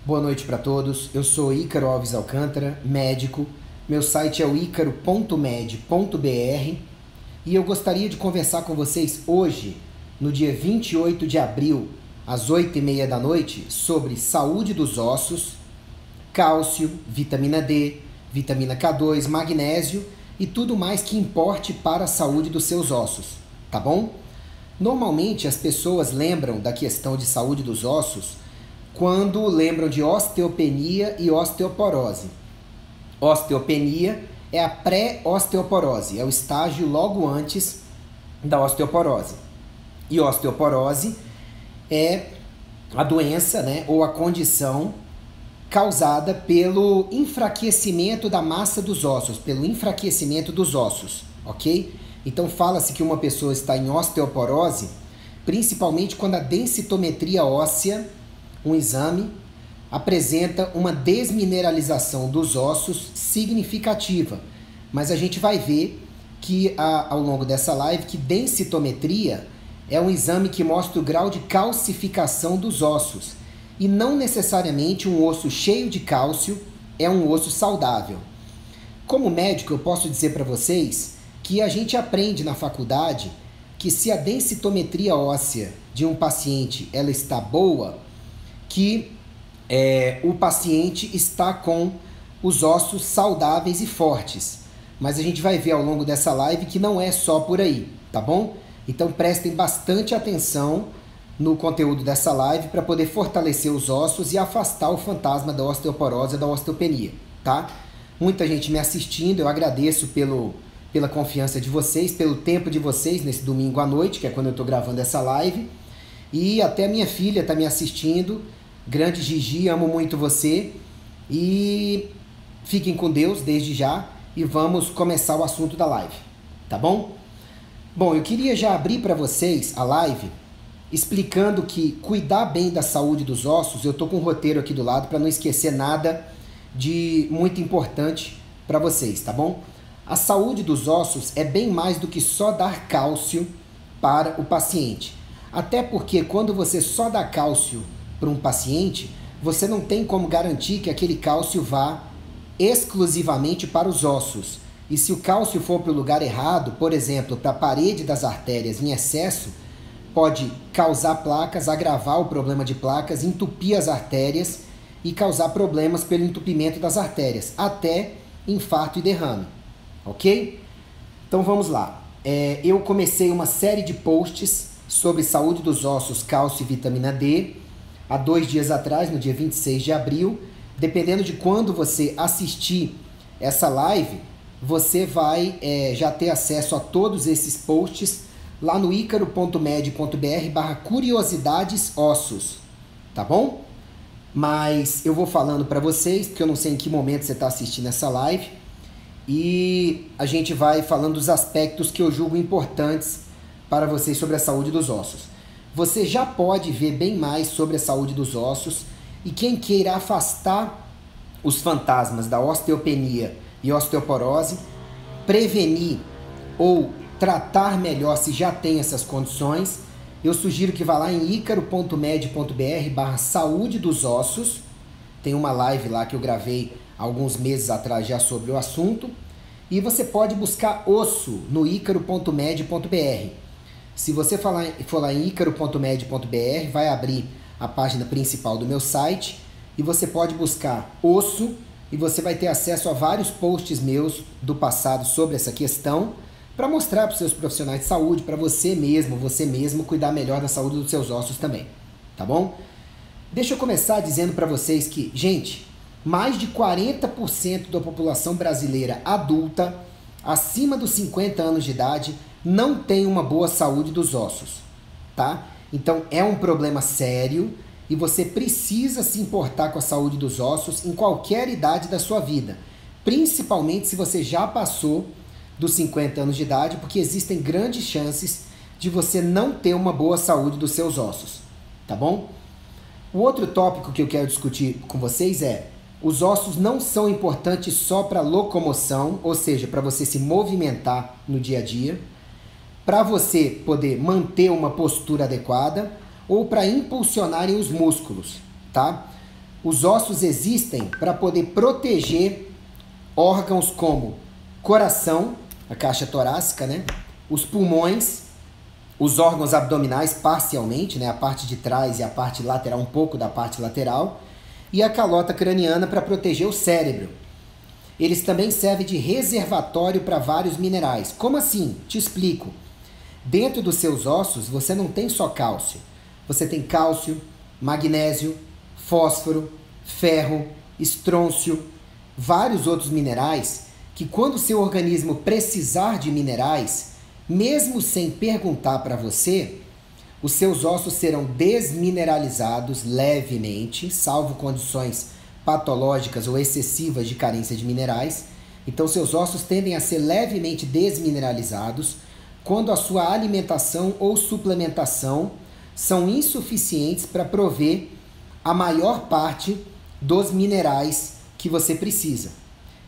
Boa noite para todos. Eu sou Ícaro Alves Alcântara, médico. Meu site é o icaro.med.br e eu gostaria de conversar com vocês hoje, no dia 28 de abril, às 8h30 da noite, sobre saúde dos ossos, cálcio, vitamina D, vitamina K2, magnésio e tudo mais que importe para a saúde dos seus ossos, tá bom? Normalmente as pessoas lembram da questão de saúde dos ossos quando lembram de osteopenia e osteoporose. Osteopenia é a pré-osteoporose, é o estágio logo antes da osteoporose. E osteoporose é a doença, ou a condição causada pelo enfraquecimento da massa dos ossos, pelo enfraquecimento dos ossos, ok? Então fala-se que uma pessoa está em osteoporose, principalmente quando a densitometria óssea, um exame, apresenta uma desmineralização dos ossos significativa. Mas a gente vai ver que ao longo dessa live que densitometria é um exame que mostra o grau de calcificação dos ossos. E não necessariamente um osso cheio de cálcio é um osso saudável. Como médico, eu posso dizer para vocês que a gente aprende na faculdade que se a densitometria óssea de um paciente ela está boa, que o paciente está com os ossos saudáveis e fortes. Mas a gente vai ver ao longo dessa live que não é só por aí, tá bom? Então prestem bastante atenção no conteúdo dessa live para poder fortalecer os ossos e afastar o fantasma da osteoporose e da osteopenia, tá? Muita gente me assistindo, eu agradeço pela confiança de vocês, pelo tempo de vocês nesse domingo à noite, que é quando eu estou gravando essa live. E até minha filha está me assistindo. Grande Gigi, amo muito você. E fiquem com Deus desde já e vamos começar o assunto da live, tá bom? Bom, eu queria já abrir para vocês a live explicando que cuidar bem da saúde dos ossos, eu tô com um roteiro aqui do lado para não esquecer nada de muito importante para vocês, tá bom? A saúde dos ossos é bem mais do que só dar cálcio para o paciente. Até porque quando você só dá cálcio para um paciente, você não tem como garantir que aquele cálcio vá exclusivamente para os ossos. E se o cálcio for para o lugar errado, por exemplo, para a parede das artérias em excesso, pode causar placas, agravar o problema de placas, entupir as artérias e causar problemas pelo entupimento das artérias, até infarto e derrame, ok? Então vamos lá. Eu comecei uma série de posts sobre saúde dos ossos, cálcio e vitamina D há 2 dias atrás, no dia 26 de abril. Dependendo de quando você assistir essa live, você vai já ter acesso a todos esses posts lá no icaro.med.br/curiosidades ossos, tá bom? Mas eu vou falando para vocês, porque eu não sei em que momento você está assistindo essa live, e a gente vai falando dos aspectos que eu julgo importantes para vocês sobre a saúde dos ossos. Você já pode ver bem mais sobre a saúde dos ossos, e quem queira afastar os fantasmas da osteopenia e osteoporose, prevenir ou tratar melhor se já tem essas condições, eu sugiro que vá lá em icaro.med.br/saúde dos ossos. Tem uma live lá que eu gravei alguns meses atrás já sobre o assunto. E você pode buscar osso no icaro.med.br. Se você for lá em icaro.med.br, vai abrir a página principal do meu site e você pode buscar osso e você vai ter acesso a vários posts meus do passado sobre essa questão, para mostrar para os seus profissionais de saúde, para você mesmo cuidar melhor da saúde dos seus ossos também, tá bom? Deixa eu começar dizendo para vocês que, gente, mais de 40% da população brasileira adulta, acima dos 50 anos de idade, não tem uma boa saúde dos ossos, tá? Então é um problema sério e você precisa se importar com a saúde dos ossos em qualquer idade da sua vida, principalmente se você já passou dos 50 anos de idade, porque existem grandes chances de você não ter uma boa saúde dos seus ossos, tá bom? O outro tópico que eu quero discutir com vocês é: os ossos não são importantes só para locomoção, ou seja, para você se movimentar no dia a dia, para você poder manter uma postura adequada ou para impulsionarem os músculos, tá? Os ossos existem para poder proteger órgãos como coração, a caixa torácica, né? Os pulmões, os órgãos abdominais parcialmente, né? A parte de trás e a parte lateral, um pouco da parte lateral, e a calota craniana para proteger o cérebro. Eles também servem de reservatório para vários minerais. Como assim? Te explico. Dentro dos seus ossos, você não tem só cálcio. Você tem cálcio, magnésio, fósforo, ferro, estrôncio, vários outros minerais que quando o seu organismo precisar de minerais, mesmo sem perguntar para você, os seus ossos serão desmineralizados levemente, salvo condições patológicas ou excessivas de carência de minerais. Então, seus ossos tendem a ser levemente desmineralizados quando a sua alimentação ou suplementação são insuficientes para prover a maior parte dos minerais que você precisa.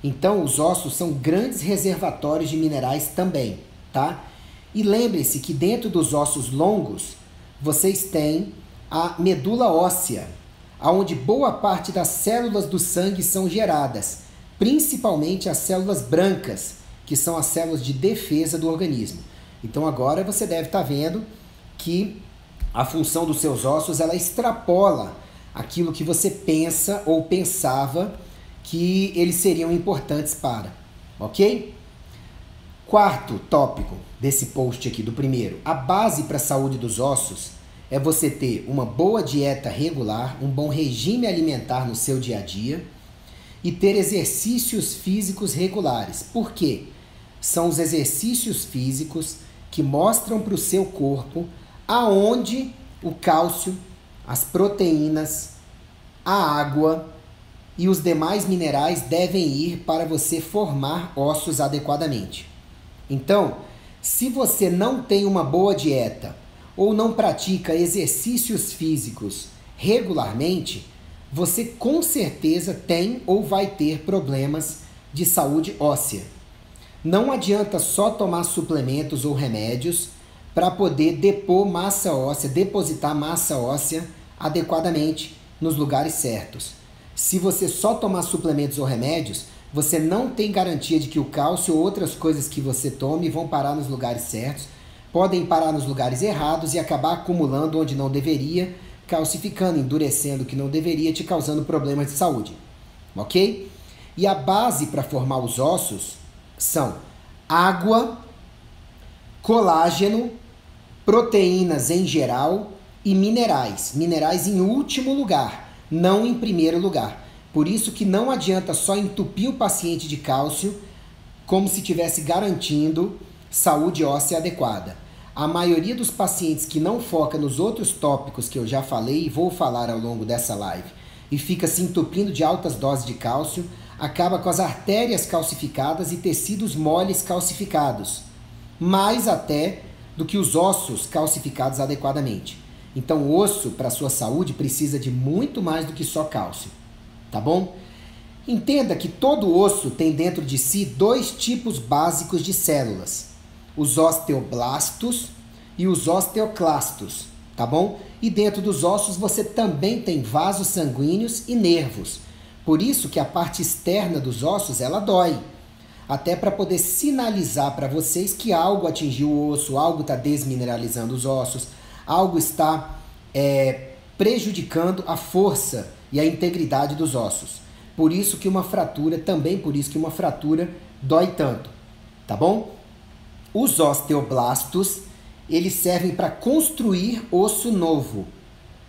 Então, os ossos são grandes reservatórios de minerais também, tá? E lembre-se que dentro dos ossos longos, vocês têm a medula óssea, onde boa parte das células do sangue são geradas, principalmente as células brancas, que são as células de defesa do organismo. Então agora você deve estar vendo que a função dos seus ossos ela extrapola aquilo que você pensa ou pensava que eles seriam importantes para, ok? Quarto tópico desse post aqui, do primeiro. A base para a saúde dos ossos é você ter uma boa dieta regular, um bom regime alimentar no seu dia a dia e ter exercícios físicos regulares. Por quê? São os exercícios físicos que mostram para o seu corpo aonde o cálcio, as proteínas, a água e os demais minerais devem ir para você formar ossos adequadamente. Então, se você não tem uma boa dieta ou não pratica exercícios físicos regularmente, você com certeza tem ou vai ter problemas de saúde óssea. Não adianta só tomar suplementos ou remédios para poder depositar massa óssea adequadamente nos lugares certos. Se você só tomar suplementos ou remédios, você não tem garantia de que o cálcio ou outras coisas que você tome vão parar nos lugares certos, podem parar nos lugares errados e acabar acumulando onde não deveria, calcificando, endurecendo o que não deveria, te causando problemas de saúde, ok? E a base para formar os ossos são água, colágeno, proteínas em geral e minerais. Minerais em último lugar, não em primeiro lugar. Por isso que não adianta só entupir o paciente de cálcio como se estivesse garantindo saúde óssea adequada. A maioria dos pacientes que não foca nos outros tópicos que eu já falei e vou falar ao longo dessa live e fica se entupindo de altas doses de cálcio, acaba com as artérias calcificadas e tecidos moles calcificados, mais até do que os ossos calcificados adequadamente. Então o osso, para a sua saúde, precisa de muito mais do que só cálcio, tá bom? Entenda que todo osso tem dentro de si dois tipos básicos de células, os osteoblastos e os osteoclastos, tá bom? E dentro dos ossos você também tem vasos sanguíneos e nervos. Por isso que a parte externa dos ossos, ela dói. Até para poder sinalizar para vocês que algo atingiu o osso, algo está desmineralizando os ossos, algo está prejudicando a força e a integridade dos ossos. Por isso que uma fratura dói tanto, tá bom? Os osteoblastos, eles servem para construir osso novo,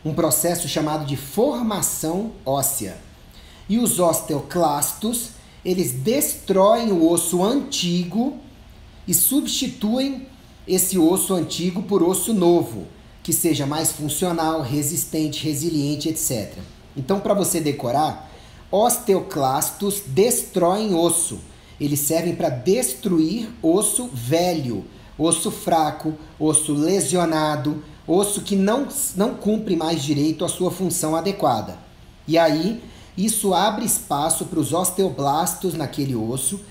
um processo chamado de formação óssea. E os osteoclastos, eles destroem o osso antigo e substituem esse osso antigo por osso novo, que seja mais funcional, resistente, resiliente, etc. Então, para você decorar, osteoclastos destroem osso. Eles servem para destruir osso velho, osso fraco, osso lesionado, osso que não cumpre mais direito a sua função adequada. E aí, isso abre espaço para os osteoblastos naquele osso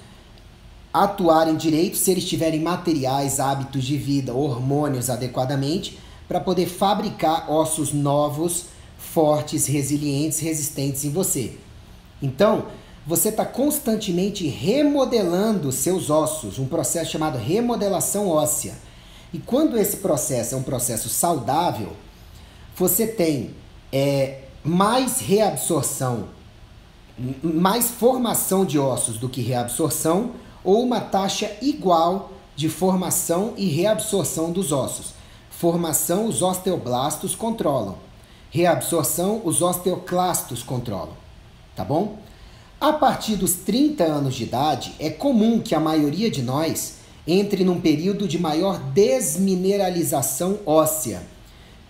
atuarem direito se eles tiverem materiais, hábitos de vida, hormônios adequadamente, para poder fabricar ossos novos fortes, resilientes, resistentes em você. Então, você está constantemente remodelando seus ossos, um processo chamado remodelação óssea. E quando esse processo é um processo saudável, você tem mais reabsorção, mais formação de ossos do que reabsorção, ou uma taxa igual de formação e reabsorção dos ossos. Formação, os osteoblastos controlam. Reabsorção, os osteoclastos controlam. Tá bom? A partir dos 30 anos de idade, é comum que a maioria de nós entre num período de maior desmineralização óssea,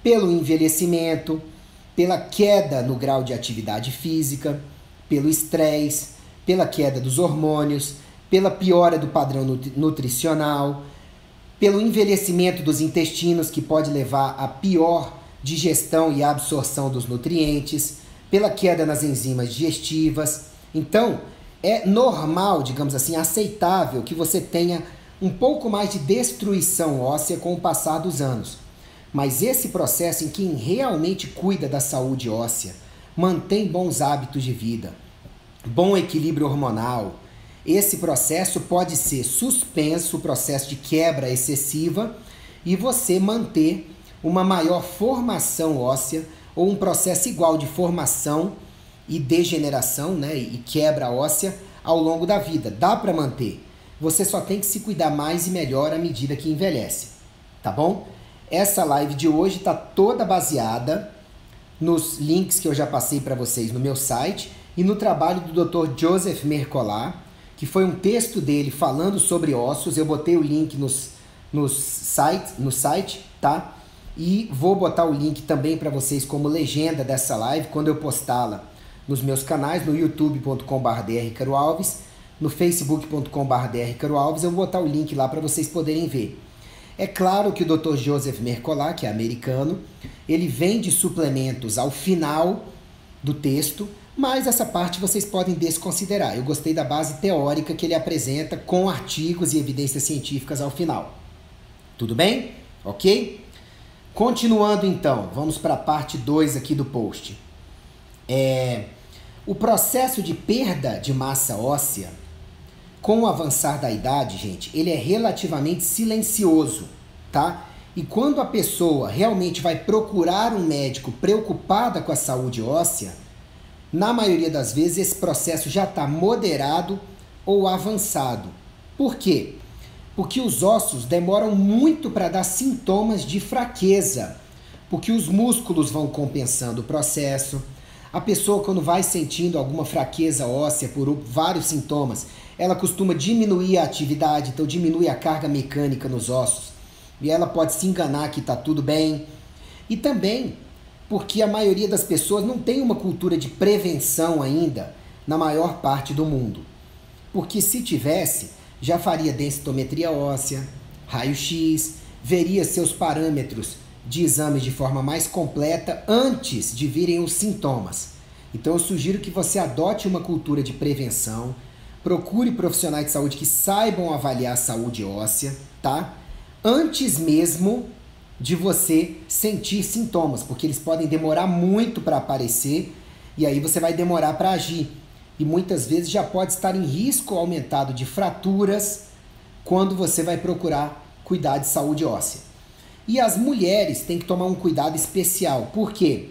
pelo envelhecimento, pela queda no grau de atividade física, pelo estresse, pela queda dos hormônios, pela piora do padrão nutricional, pelo envelhecimento dos intestinos, que pode levar a pior digestão e absorção dos nutrientes, pela queda nas enzimas digestivas. Então, é normal, digamos assim, aceitável que você tenha um pouco mais de destruição óssea com o passar dos anos. Mas esse processo em quem realmente cuida da saúde óssea, mantém bons hábitos de vida, bom equilíbrio hormonal, esse processo pode ser suspenso, o processo de quebra excessiva, e você manter uma maior formação óssea ou um processo igual de formação e degeneração, né, e quebra óssea ao longo da vida. Dá para manter. Você só tem que se cuidar mais e melhor à medida que envelhece, tá bom? Essa live de hoje está toda baseada nos links que eu já passei para vocês no meu site e no trabalho do Dr. Joseph Mercolat, que foi um texto dele falando sobre ossos. Eu botei o link no site, tá? E vou botar o link também para vocês como legenda dessa live quando eu postá-la nos meus canais, no youtube.com/drricaroalves, no facebook.com/drricaroalves. Eu vou botar o link lá para vocês poderem ver. É claro que o Dr. Joseph Mercolat, que é americano, ele vende suplementos ao final do texto, mas essa parte vocês podem desconsiderar. Eu gostei da base teórica que ele apresenta com artigos e evidências científicas ao final. Tudo bem? Ok? Continuando então, vamos para a parte 2 aqui do post. O processo de perda de massa óssea, com o avançar da idade, gente, ele é relativamente silencioso, tá? E quando a pessoa realmente vai procurar um médico preocupada com a saúde óssea, na maioria das vezes esse processo já está moderado ou avançado. Por quê? Porque os ossos demoram muito para dar sintomas de fraqueza, porque os músculos vão compensando o processo. A pessoa, quando vai sentindo alguma fraqueza óssea por vários sintomas, ela costuma diminuir a atividade, então diminui a carga mecânica nos ossos. E ela pode se enganar que está tudo bem. E também porque a maioria das pessoas não tem uma cultura de prevenção ainda na maior parte do mundo. Porque se tivesse, já faria densitometria óssea, raio-x, veria seus parâmetros de exames de forma mais completa antes de virem os sintomas. Então eu sugiro que você adote uma cultura de prevenção, procure profissionais de saúde que saibam avaliar a saúde óssea, tá? Antes mesmo de você sentir sintomas, porque eles podem demorar muito para aparecer e aí você vai demorar para agir. E muitas vezes já pode estar em risco aumentado de fraturas quando você vai procurar cuidar de saúde óssea. E as mulheres têm que tomar um cuidado especial, porque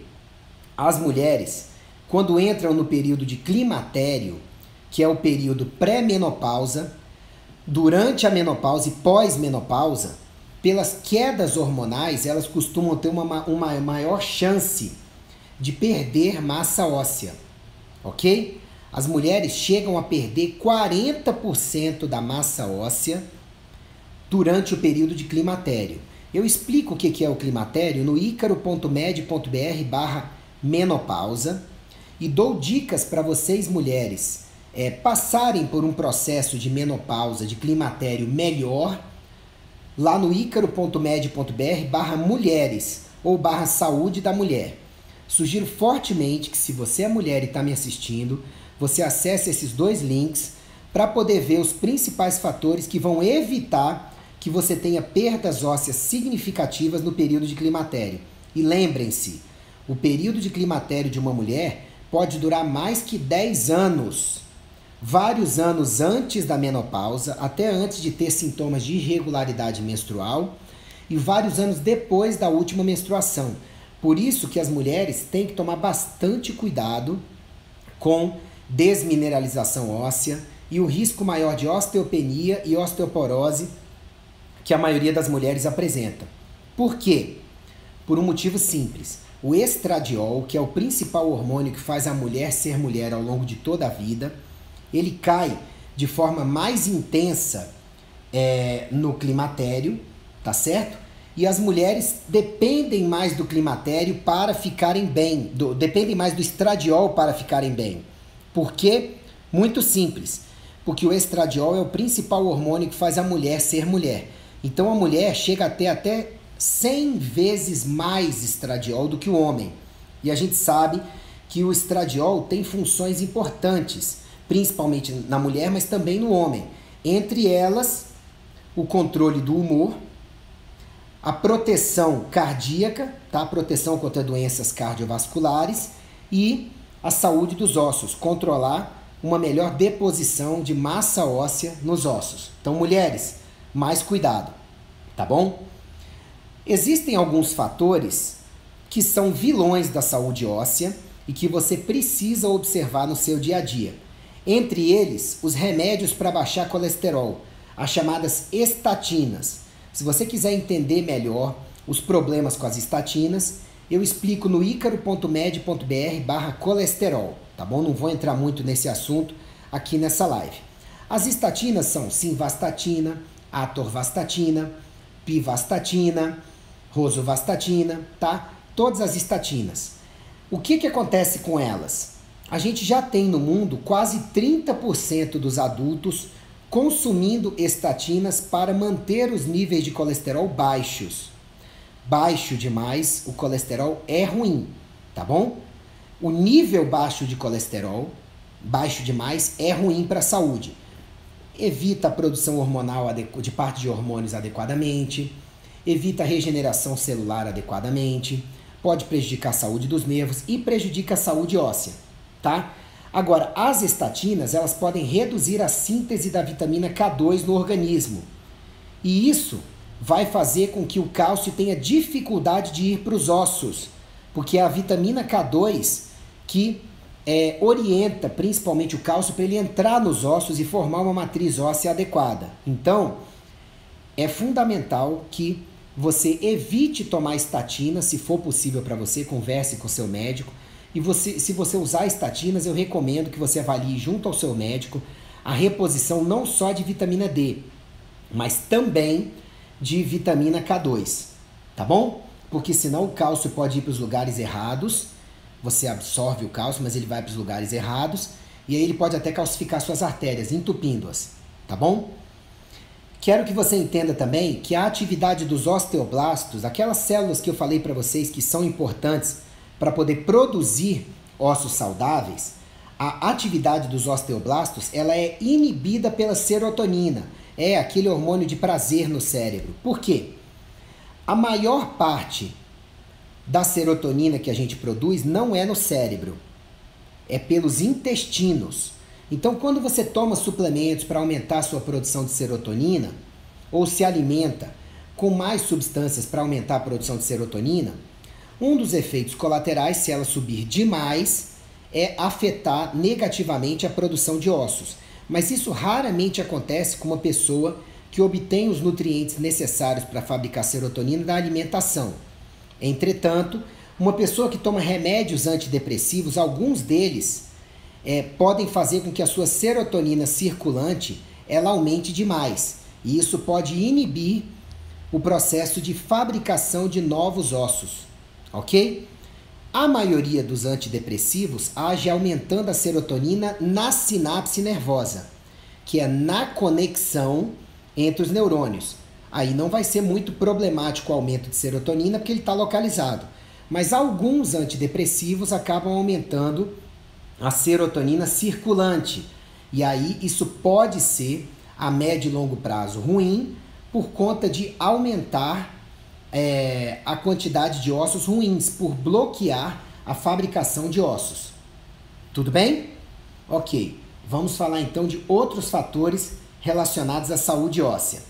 as mulheres, quando entram no período de climatério, que é o período pré-menopausa, durante a menopausa e pós-menopausa, pelas quedas hormonais, elas costumam ter uma maior chance de perder massa óssea, ok? As mulheres chegam a perder 40% da massa óssea durante o período de climatério. Eu explico o que é o climatério no icaro.med.br/menopausa e dou dicas para vocês mulheres passarem por um processo de menopausa, de climatério melhor, lá no icaro.med.br/mulheres ou /saúde da mulher. Sugiro fortemente que, se você é mulher e está me assistindo, você acesse esses dois links para poder ver os principais fatores que vão evitar que você tenha perdas ósseas significativas no período de climatério. E lembrem-se, O período de climatério de uma mulher pode durar mais que 10 anos. Vários anos antes da menopausa, até antes de ter sintomas de irregularidade menstrual, e vários anos depois da última menstruação. Por isso que as mulheres têm que tomar bastante cuidado com desmineralização óssea e o risco maior de osteopenia e osteoporose que a maioria das mulheres apresenta. Por quê? Por um motivo simples. O estradiol, que é o principal hormônio que faz a mulher ser mulher ao longo de toda a vida, ele cai de forma mais intensa no climatério, tá certo? E as mulheres dependem mais do climatério para ficarem bem, dependem mais do estradiol para ficarem bem. Por quê? Muito simples. Porque o estradiol é o principal hormônio que faz a mulher ser mulher. Então a mulher chega a ter até 100 vezes mais estradiol do que o homem. E a gente sabe que o estradiol tem funções importantes, principalmente na mulher, mas também no homem. Entre elas, o controle do humor, a proteção cardíaca, tá? Proteção contra doenças cardiovasculares e a saúde dos ossos, controlar uma melhor deposição de massa óssea nos ossos. Então, mulheres, mais cuidado, tá bom? Existem alguns fatores que são vilões da saúde óssea e que você precisa observar no seu dia a dia. Entre eles, os remédios para baixar colesterol, as chamadas estatinas. Se você quiser entender melhor os problemas com as estatinas, eu explico no icaro.med.br/colesterol, tá bom? Não vou entrar muito nesse assunto aqui nessa live. As estatinas são simvastatina, atorvastatina, pivastatina, rosuvastatina, tá? Todas as estatinas. O que acontece com elas? A gente já tem no mundo quase 30% dos adultos consumindo estatinas para manter os níveis de colesterol baixos. Baixo demais, o colesterol é ruim, tá bom? O nível baixo de colesterol, baixo demais, é ruim para a saúde. Evita a produção hormonal de parte de hormônios adequadamente, evita a regeneração celular adequadamente, pode prejudicar a saúde dos nervos e prejudica a saúde óssea, tá? Agora, as estatinas, elas podem reduzir a síntese da vitamina K2 no organismo. E isso vai fazer com que o cálcio tenha dificuldade de ir para os ossos, porque é a vitamina K2 que orienta principalmente o cálcio para ele entrar nos ossos e formar uma matriz óssea adequada. Então, é fundamental que você evite tomar estatina, se for possível para você, converse com o seu médico. E se você usar estatinas, eu recomendo que você avalie junto ao seu médico a reposição não só de vitamina D, mas também de vitamina K2, tá bom? Porque senão o cálcio pode ir para os lugares errados, você absorve o cálcio, mas ele vai para os lugares errados, e aí ele pode até calcificar suas artérias, entupindo-as, tá bom? Quero que você entenda também que a atividade dos osteoblastos, aquelas células que eu falei para vocês que são importantes para poder produzir ossos saudáveis, a atividade dos osteoblastos, ela é inibida pela serotonina, é aquele hormônio de prazer no cérebro. Por quê? A maior parte da serotonina que a gente produz não é no cérebro, é pelos intestinos. Então, quando você toma suplementos para aumentar a sua produção de serotonina, ou se alimenta com mais substâncias para aumentar a produção de serotonina, um dos efeitos colaterais, se ela subir demais, é afetar negativamente a produção de ossos. Mas isso raramente acontece com uma pessoa que obtém os nutrientes necessários para fabricar serotonina da alimentação. Entretanto, uma pessoa que toma remédios antidepressivos, alguns deles podem fazer com que a sua serotonina circulante ela aumente demais. E isso pode inibir o processo de fabricação de novos ossos. Ok? A maioria dos antidepressivos age aumentando a serotonina na sinapse nervosa, que é na conexão entre os neurônios. Aí não vai ser muito problemático o aumento de serotonina, porque ele está localizado. Mas alguns antidepressivos acabam aumentando a serotonina circulante. E aí isso pode ser, a médio e longo prazo, ruim, por conta de aumentar a quantidade de ossos ruins, por bloquear a fabricação de ossos. Tudo bem? Ok, vamos falar então de outros fatores relacionados à saúde óssea.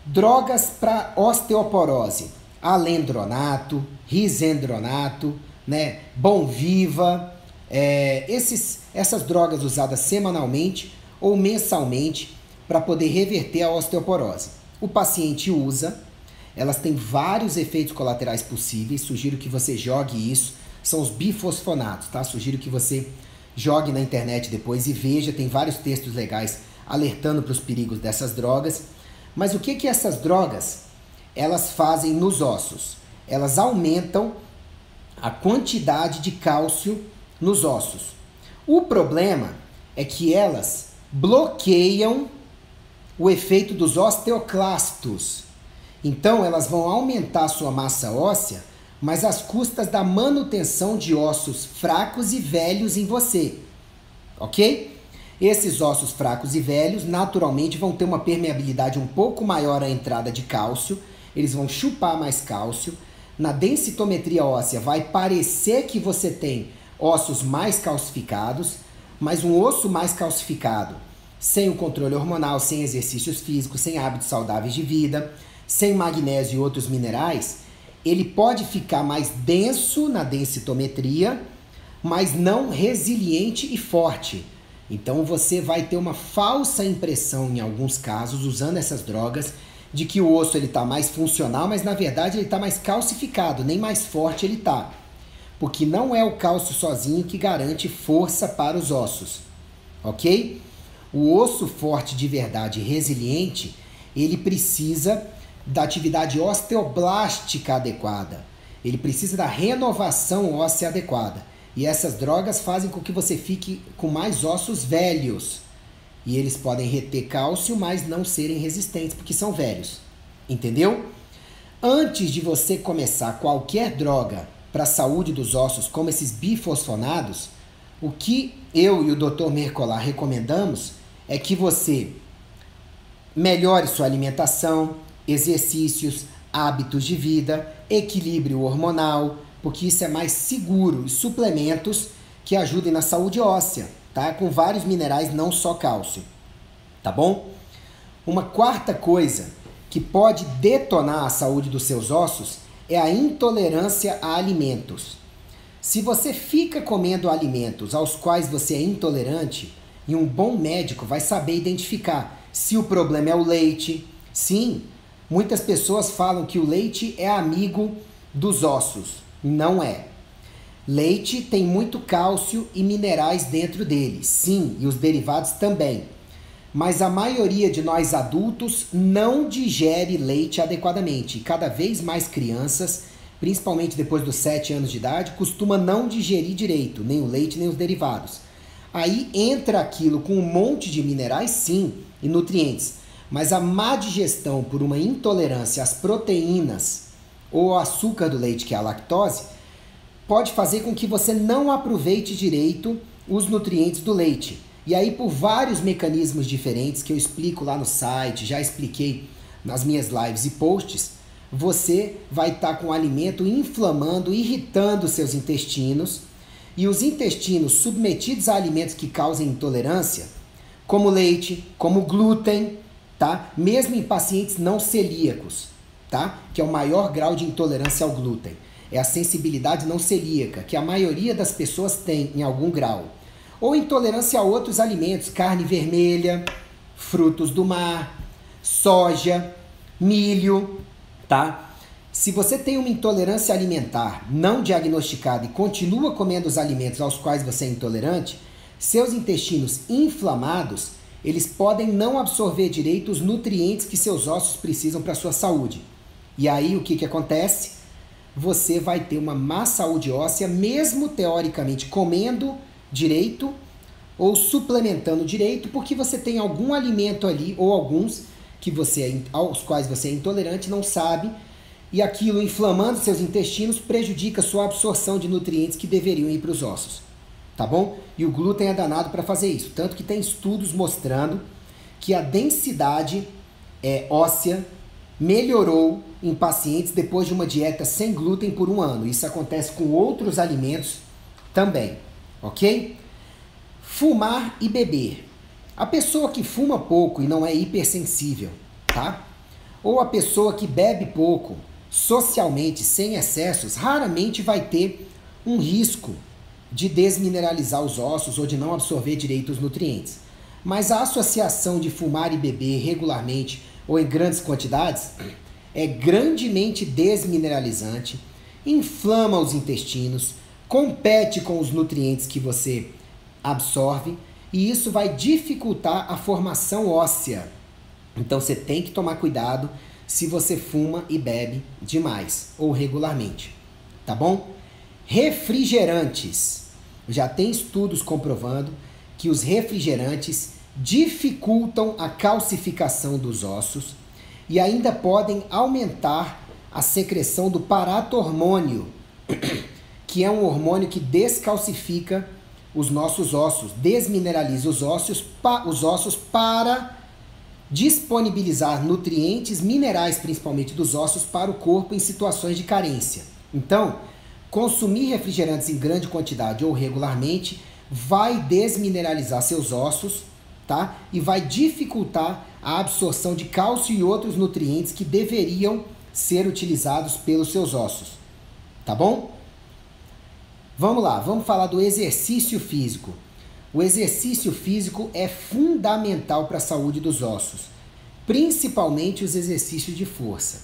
Drogas para osteoporose, alendronato, risendronato, né, Bonviva, essas drogas usadas semanalmente ou mensalmente para poder reverter a osteoporose. O paciente usa, elas têm vários efeitos colaterais possíveis, sugiro que você jogue isso, são os bifosfonatos, tá? Sugiro que você jogue na internet depois e veja, tem vários textos legais alertando para os perigos dessas drogas. Mas o que essas drogas elas fazem nos ossos? Elas aumentam a quantidade de cálcio nos ossos. O problema é que elas bloqueiam o efeito dos osteoclastos. Então elas vão aumentar a sua massa óssea, mas às custas da manutenção de ossos fracos e velhos em você. Ok? Esses ossos fracos e velhos naturalmente vão ter uma permeabilidade um pouco maior à entrada de cálcio, eles vão chupar mais cálcio. Na densitometria óssea vai parecer que você tem ossos mais calcificados, mas um osso mais calcificado, sem o controle hormonal, sem exercícios físicos, sem hábitos saudáveis de vida, sem magnésio e outros minerais, ele pode ficar mais denso na densitometria, mas não resiliente e forte. Então você vai ter uma falsa impressão, em alguns casos, usando essas drogas, de que o osso está mais funcional, mas na verdade ele está mais calcificado, nem mais forte ele está. Porque não é o cálcio sozinho que garante força para os ossos, ok? O osso forte de verdade e resiliente, ele precisa da atividade osteoblástica adequada. Ele precisa da renovação óssea adequada. E essas drogas fazem com que você fique com mais ossos velhos. E eles podem reter cálcio, mas não serem resistentes, porque são velhos. Entendeu? Antes de você começar qualquer droga para a saúde dos ossos, como esses bifosfonados, o que eu e o Dr. Mercolar recomendamos é que você melhore sua alimentação, exercícios, hábitos de vida, equilíbrio hormonal, porque isso é mais seguro, e suplementos que ajudem na saúde óssea, tá? Com vários minerais, não só cálcio, tá bom? Uma quarta coisa que pode detonar a saúde dos seus ossos é a intolerância a alimentos. Se você fica comendo alimentos aos quais você é intolerante, e um bom médico vai saber identificar se o problema é o leite. Sim, muitas pessoas falam que o leite é amigo dos ossos. Não é. Leite tem muito cálcio e minerais dentro dele, sim, e os derivados também. Mas a maioria de nós adultos não digere leite adequadamente. E cada vez mais crianças, principalmente depois dos 7 anos de idade, costuma não digerir direito, nem o leite, nem os derivados. Aí entra aquilo com um monte de minerais, sim, e nutrientes. Mas a má digestão por uma intolerância às proteínas ou ao açúcar do leite, que é a lactose, pode fazer com que você não aproveite direito os nutrientes do leite. E aí, por vários mecanismos diferentes que eu explico lá no site, já expliquei nas minhas lives e posts, você vai estar com o alimento inflamando, irritando seus intestinos, e os intestinos submetidos a alimentos que causem intolerância, como leite, como glúten, tá? Mesmo em pacientes não celíacos, tá? Que é o maior grau de intolerância ao glúten. É a sensibilidade não celíaca, que a maioria das pessoas tem em algum grau. Ou intolerância a outros alimentos, carne vermelha, frutos do mar, soja, milho, tá? Se você tem uma intolerância alimentar não diagnosticada e continua comendo os alimentos aos quais você é intolerante, seus intestinos inflamados, eles podem não absorver direito os nutrientes que seus ossos precisam para a sua saúde. E aí o que acontece? Você vai ter uma má saúde óssea, mesmo teoricamente comendo direito ou suplementando direito, porque você tem algum alimento ali, ou alguns que aos quais você é intolerante, não sabe, e aquilo inflamando seus intestinos prejudica sua absorção de nutrientes que deveriam ir para os ossos, tá bom? E o glúten é danado para fazer isso, tanto que tem estudos mostrando que a densidade óssea melhorou em pacientes depois de uma dieta sem glúten por 1 ano. Isso acontece com outros alimentos também, ok? Fumar e beber. A pessoa que fuma pouco e não é hipersensível, tá? Ou a pessoa que bebe pouco, socialmente, sem excessos, raramente vai ter um risco de desmineralizar os ossos ou de não absorver direito os nutrientes. Mas a associação de fumar e beber regularmente ou em grandes quantidades é grandemente desmineralizante, inflama os intestinos, compete com os nutrientes que você absorve e isso vai dificultar a formação óssea. Então você tem que tomar cuidado se você fuma e bebe demais ou regularmente, tá bom? Refrigerantes. Já tem estudos comprovando que os refrigerantes dificultam a calcificação dos ossos e ainda podem aumentar a secreção do paratormônio, que é um hormônio que descalcifica os nossos ossos, desmineraliza os ossos para disponibilizar nutrientes, minerais principalmente dos ossos para o corpo em situações de carência. Então, consumir refrigerantes em grande quantidade ou regularmente vai desmineralizar seus ossos, tá? E vai dificultar a absorção de cálcio e outros nutrientes que deveriam ser utilizados pelos seus ossos, tá bom? Vamos lá, vamos falar do exercício físico. O exercício físico é fundamental para a saúde dos ossos, principalmente os exercícios de força.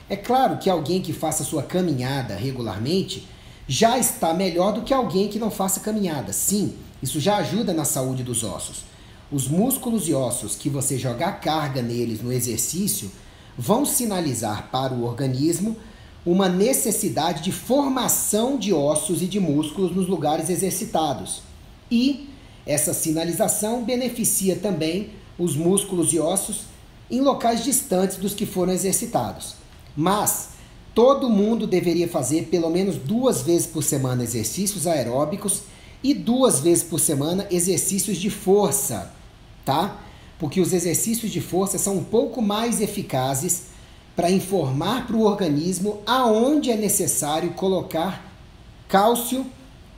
É claro que alguém que faça sua caminhada regularmente já está melhor do que alguém que não faça caminhada. Sim, isso já ajuda na saúde dos ossos. Os músculos e ossos que você jogar carga neles no exercício vão sinalizar para o organismo uma necessidade de formação de ossos e de músculos nos lugares exercitados. E essa sinalização beneficia também os músculos e ossos em locais distantes dos que foram exercitados. Mas todo mundo deveria fazer pelo menos 2 vezes por semana exercícios aeróbicos e 2 vezes por semana exercícios de força, tá? Porque os exercícios de força são um pouco mais eficazes para informar para o organismo aonde é necessário colocar cálcio,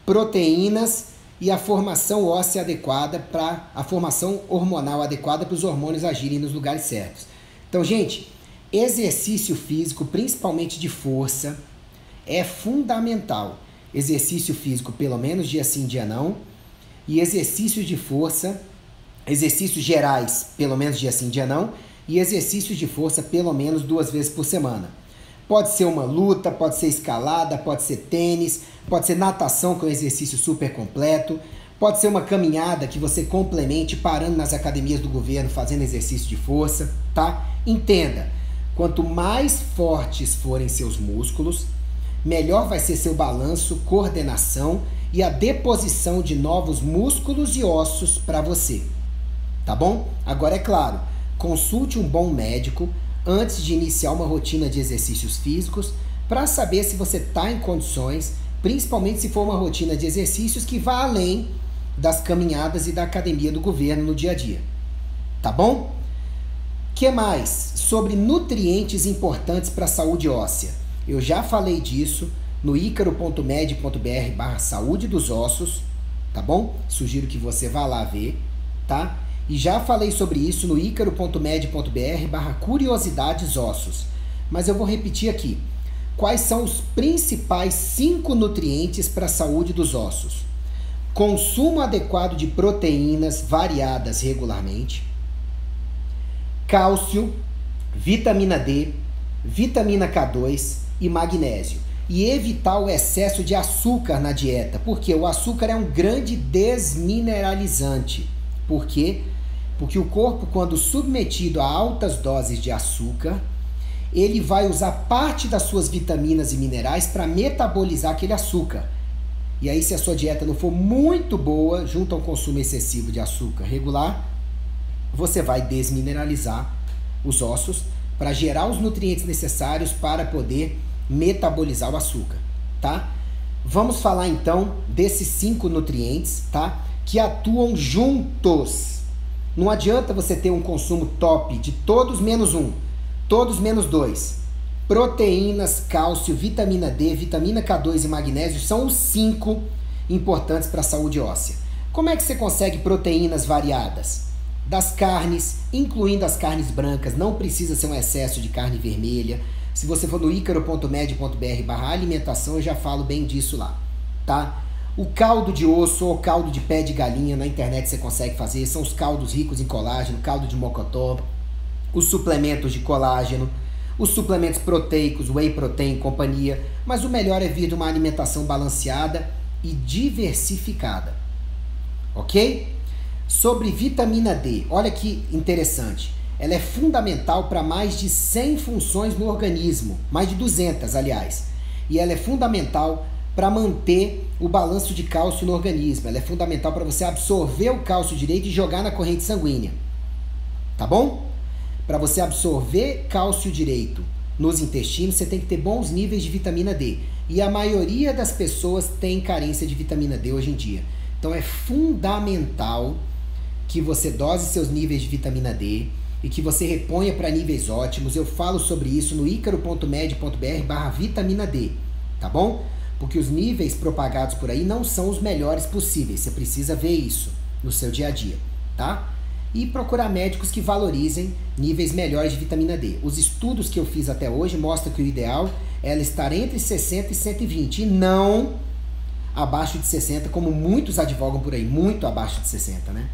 proteínas e a formação óssea adequada para a formação hormonal adequada para os hormônios agirem nos lugares certos. Então, gente, exercício físico, principalmente de força, é fundamental. Exercício físico pelo menos dia sim, dia não, e exercícios de força, exercícios gerais pelo menos dia sim, dia não, e exercícios de força pelo menos 2 vezes por semana. Pode ser uma luta, pode ser escalada, pode ser tênis, pode ser natação, que é um exercício super completo, pode ser uma caminhada que você complemente parando nas academias do governo fazendo exercício de força, tá? Entenda, quanto mais fortes forem seus músculos, melhor vai ser seu balanço, coordenação e a deposição de novos músculos e ossos para você, tá bom? Agora é claro, consulte um bom médico antes de iniciar uma rotina de exercícios físicos para saber se você está em condições, principalmente se for uma rotina de exercícios que vá além das caminhadas e da academia do governo no dia a dia. Tá bom? Que mais? Sobre nutrientes importantes para a saúde óssea. Eu já falei disso no icaro.med.br/saúde dos ossos, tá bom? Sugiro que você vá lá ver, tá? E já falei sobre isso no icaro.med.br/curiosidades ossos. Mas eu vou repetir aqui. Quais são os principais 5 nutrientes para a saúde dos ossos? Consumo adequado de proteínas variadas regularmente, cálcio, vitamina D, vitamina K2 e magnésio. E evitar o excesso de açúcar na dieta, porque o açúcar é um grande desmineralizante. Por quê? Porque o corpo, quando submetido a altas doses de açúcar, ele vai usar parte das suas vitaminas e minerais para metabolizar aquele açúcar. E aí, se a sua dieta não for muito boa, junto ao consumo excessivo de açúcar regular, você vai desmineralizar os ossos para gerar os nutrientes necessários para poder metabolizar o açúcar, tá? Vamos falar então desses 5 nutrientes, tá? Que atuam juntos. Não adianta você ter um consumo top de todos menos um. Todos menos 2. Proteínas, cálcio, vitamina D, vitamina K2 e magnésio são os 5 importantes para a saúde óssea. Como é que você consegue proteínas variadas? Das carnes, incluindo as carnes brancas, não precisa ser um excesso de carne vermelha. Se você for no icaro.med.br/alimentação, eu já falo bem disso lá, tá? O caldo de osso ou caldo de pé de galinha, na internet você consegue fazer, são os caldos ricos em colágeno, caldo de mocotó, os suplementos de colágeno, os suplementos proteicos, whey protein, companhia, mas o melhor é vir de uma alimentação balanceada e diversificada, ok? Sobre vitamina D, olha que interessante, ela é fundamental para mais de 100 funções no organismo, mais de 200, aliás, e ela é fundamental para manter o balanço de cálcio no organismo, ela é fundamental para você absorver o cálcio direito e jogar na corrente sanguínea, tá bom? Para você absorver cálcio direito nos intestinos, você tem que ter bons níveis de vitamina D. E a maioria das pessoas tem carência de vitamina D hoje em dia. Então é fundamental que você dose seus níveis de vitamina D e que você reponha para níveis ótimos. Eu falo sobre isso no icaro.med.br/vitamina D, tá bom? Porque os níveis propagados por aí não são os melhores possíveis. Você precisa ver isso no seu dia a dia, tá? E procurar médicos que valorizem níveis melhores de vitamina D. Os estudos que eu fiz até hoje mostram que o ideal é ela estar entre 60 e 120 e não abaixo de 60, como muitos advogam por aí, muito abaixo de 60, né?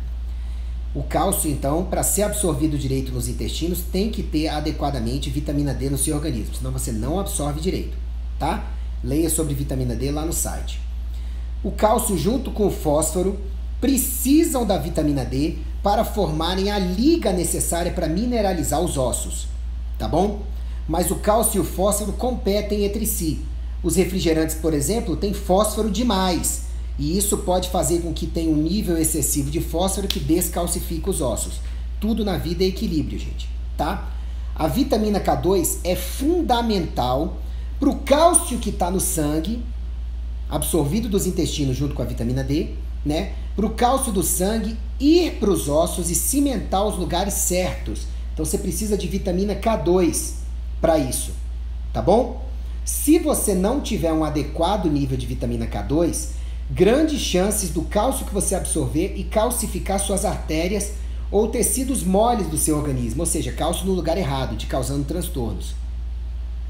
O cálcio, então, para ser absorvido direito nos intestinos, tem que ter adequadamente vitamina D no seu organismo, senão você não absorve direito, tá? Leia sobre vitamina D lá no site. O cálcio junto com o fósforo precisam da vitamina D para formarem a liga necessária para mineralizar os ossos, tá bom? Mas o cálcio e o fósforo competem entre si. Os refrigerantes, por exemplo, têm fósforo demais, e isso pode fazer com que tenha um nível excessivo de fósforo que descalcifica os ossos. Tudo na vida é equilíbrio, gente, tá? A vitamina K2 é fundamental para o cálcio que está no sangue, absorvido dos intestinos junto com a vitamina D, né? Para o cálcio do sangue ir para os ossos e cimentar os lugares certos. Então você precisa de vitamina K2 para isso, tá bom? Se você não tiver um adequado nível de vitamina K2, grandes chances do cálcio que você absorver e calcificar suas artérias ou tecidos moles do seu organismo, ou seja, cálcio no lugar errado, te causando transtornos,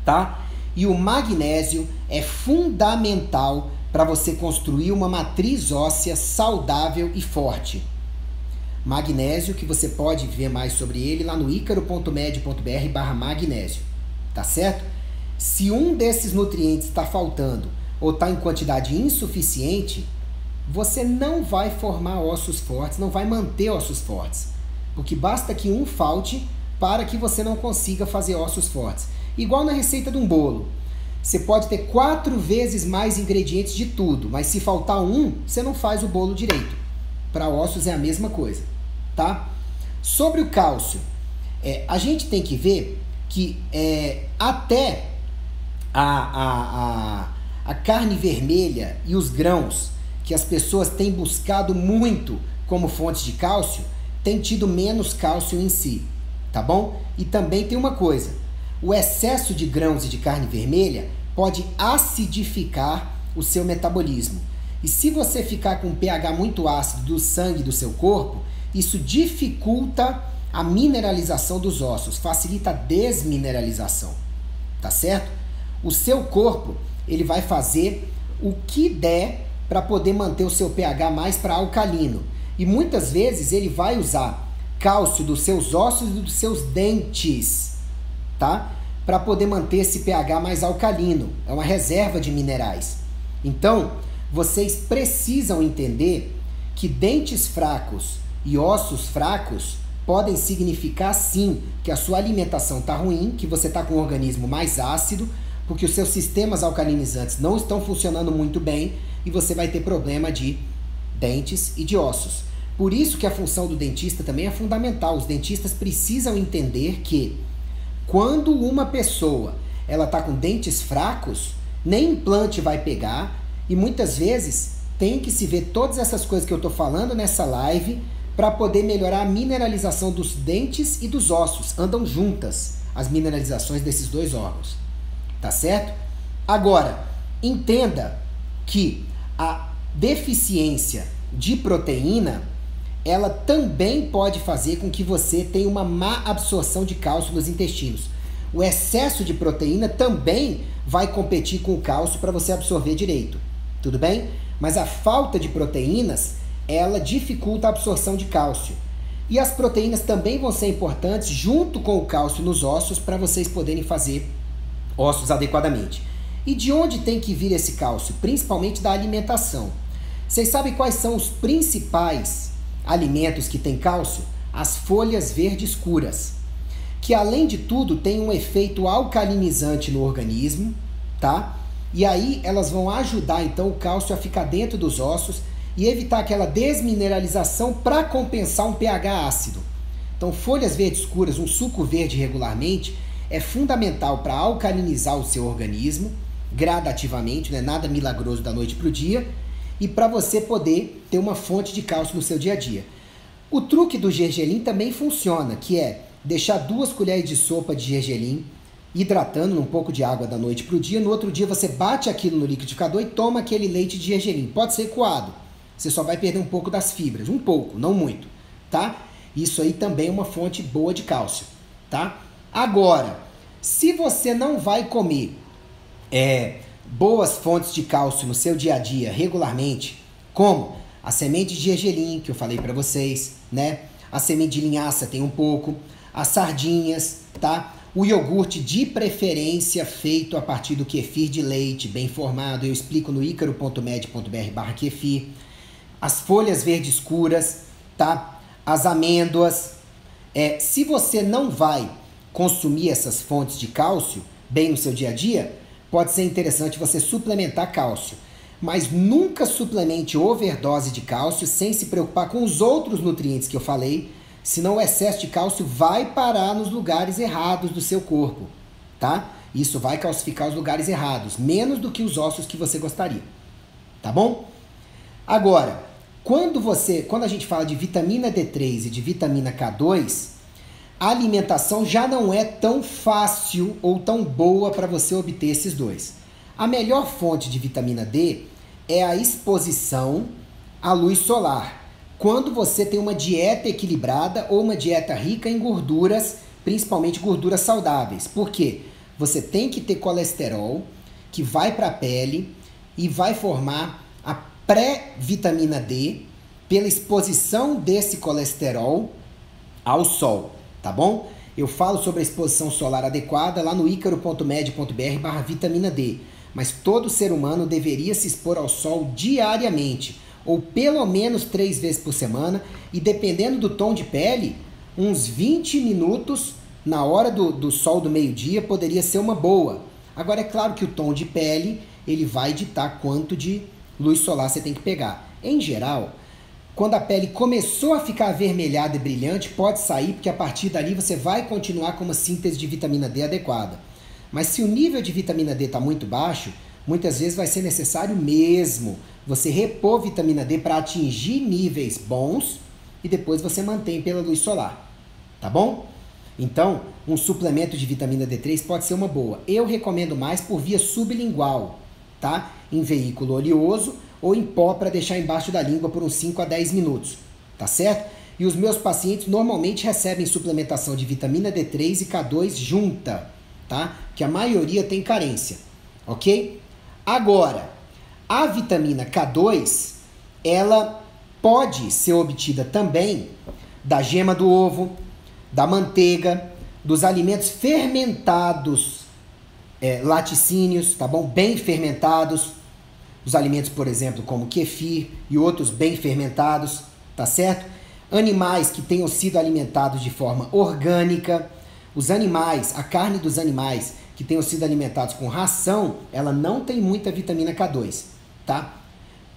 tá? E o magnésio é fundamental para você construir uma matriz óssea saudável e forte. Magnésio, que você pode ver mais sobre ele lá no icaro.med.br/magnésio, tá certo? Se um desses nutrientes está faltando ou está em quantidade insuficiente, você não vai formar ossos fortes, não vai manter ossos fortes, porque basta que um falte para que você não consiga fazer ossos fortes. Igual na receita de um bolo. Você pode ter 4 vezes mais ingredientes de tudo, mas se faltar um, você não faz o bolo direito. Para ossos é a mesma coisa, tá? Sobre o cálcio, a gente tem que ver que até a carne vermelha e os grãos que as pessoas têm buscado muito como fontes de cálcio, têm tido menos cálcio em si, tá bom? E também tem uma coisa, o excesso de grãos e de carne vermelha pode acidificar o seu metabolismo. E se você ficar com um pH muito ácido do sangue do seu corpo, isso dificulta a mineralização dos ossos, facilita a desmineralização, tá certo? O seu corpo, ele vai fazer o que der para poder manter o seu pH mais para alcalino. E muitas vezes ele vai usar cálcio dos seus ossos e dos seus dentes, tá? Para poder manter esse pH mais alcalino. É uma reserva de minerais. Então, vocês precisam entender que dentes fracos e ossos fracos podem significar sim que a sua alimentação está ruim, que você está com um organismo mais ácido, porque os seus sistemas alcalinizantes não estão funcionando muito bem e você vai ter problema de dentes e de ossos. Por isso que a função do dentista também é fundamental. Os dentistas precisam entender que quando uma pessoa ela está com dentes fracos, nem implante vai pegar e muitas vezes tem que se ver todas essas coisas que eu estou falando nessa live para poder melhorar a mineralização dos dentes e dos ossos. Andam juntas. as mineralizações desses dois órgãos, tá certo? Agora, entenda que a deficiência de proteína, ela também pode fazer com que você tenha uma má absorção de cálcio nos intestinos. O excesso de proteína também vai competir com o cálcio para você absorver direito, tudo bem? Mas a falta de proteínas, ela dificulta a absorção de cálcio. E as proteínas também vão ser importantes junto com o cálcio nos ossos para vocês poderem fazer ossos adequadamente. E de onde tem que vir esse cálcio? Principalmente da alimentação. Vocês sabem quais são os principais alimentos que têm cálcio? As folhas verdes escuras, que além de tudo tem um efeito alcalinizante no organismo, tá? E aí elas vão ajudar então o cálcio a ficar dentro dos ossos e evitar aquela desmineralização para compensar um pH ácido. Então, folhas verdes escuras, um suco verde regularmente, é fundamental para alcalinizar o seu organismo, gradativamente, não é nada milagroso da noite para o dia, e para você poder ter uma fonte de cálcio no seu dia a dia. O truque do gergelim também funciona, que é deixar 2 colheres de sopa de gergelim, hidratando num pouco de água da noite para o dia. No outro dia você bate aquilo no liquidificador e toma aquele leite de gergelim. Pode ser coado. Você só vai perder um pouco das fibras, um pouco, não muito, tá? Isso aí também é uma fonte boa de cálcio, tá? Agora, se você não vai comer boas fontes de cálcio no seu dia a dia regularmente, como a semente de gergelim, que eu falei para vocês, né? A semente de linhaça tem um pouco, as sardinhas, tá? O iogurte de preferência feito a partir do kefir de leite, bem formado, eu explico no icaro.med.br/kefir. As folhas verdes escuras, tá? As amêndoas. Se você não vai consumir essas fontes de cálcio bem no seu dia a dia, pode ser interessante você suplementar cálcio. Mas nunca suplemente overdose de cálcio sem se preocupar com os outros nutrientes que eu falei, senão o excesso de cálcio vai parar nos lugares errados do seu corpo, tá? Isso vai calcificar os lugares errados, menos do que os ossos que você gostaria, tá bom? Agora, quando a gente fala de vitamina D3 e de vitamina K2, a alimentação já não é tão fácil ou tão boa para você obter esses dois. A melhor fonte de vitamina D é a exposição à luz solar, quando você tem uma dieta equilibrada ou uma dieta rica em gorduras, principalmente gorduras saudáveis. Por quê? Você tem que ter colesterol que vai para a pele e vai formar a pré-vitamina D pela exposição desse colesterol ao sol, tá bom? Eu falo sobre a exposição solar adequada lá no icaro.med.br/vitamina D, mas todo ser humano deveria se expor ao sol diariamente, ou pelo menos 3 vezes por semana, e dependendo do tom de pele, uns 20 minutos na hora do sol do meio-dia poderia ser uma boa. Agora é claro que o tom de pele, ele vai ditar quanto de luz solar você tem que pegar. Em geral, quando a pele começou a ficar avermelhada e brilhante, pode sair, porque a partir dali você vai continuar com uma síntese de vitamina D adequada. Mas se o nível de vitamina D está muito baixo, muitas vezes vai ser necessário mesmo você repor vitamina D para atingir níveis bons e depois você mantém pela luz solar, tá bom? Então, um suplemento de vitamina D3 pode ser uma boa. Eu recomendo mais por via sublingual, tá? Em veículo oleoso ou em pó para deixar embaixo da língua por uns 5 a 10 minutos, tá certo? E os meus pacientes normalmente recebem suplementação de vitamina D3 e K2 junta, tá? Que a maioria tem carência, ok? Agora, a vitamina K2, ela pode ser obtida também da gema do ovo, da manteiga, dos alimentos fermentados, laticínios, tá bom? Bem fermentados, os alimentos, por exemplo, como kefir e outros bem fermentados, tá certo? Animais que tenham sido alimentados de forma orgânica, os animais, a carne dos animais que tenham sido alimentados com ração, ela não tem muita vitamina K2, tá?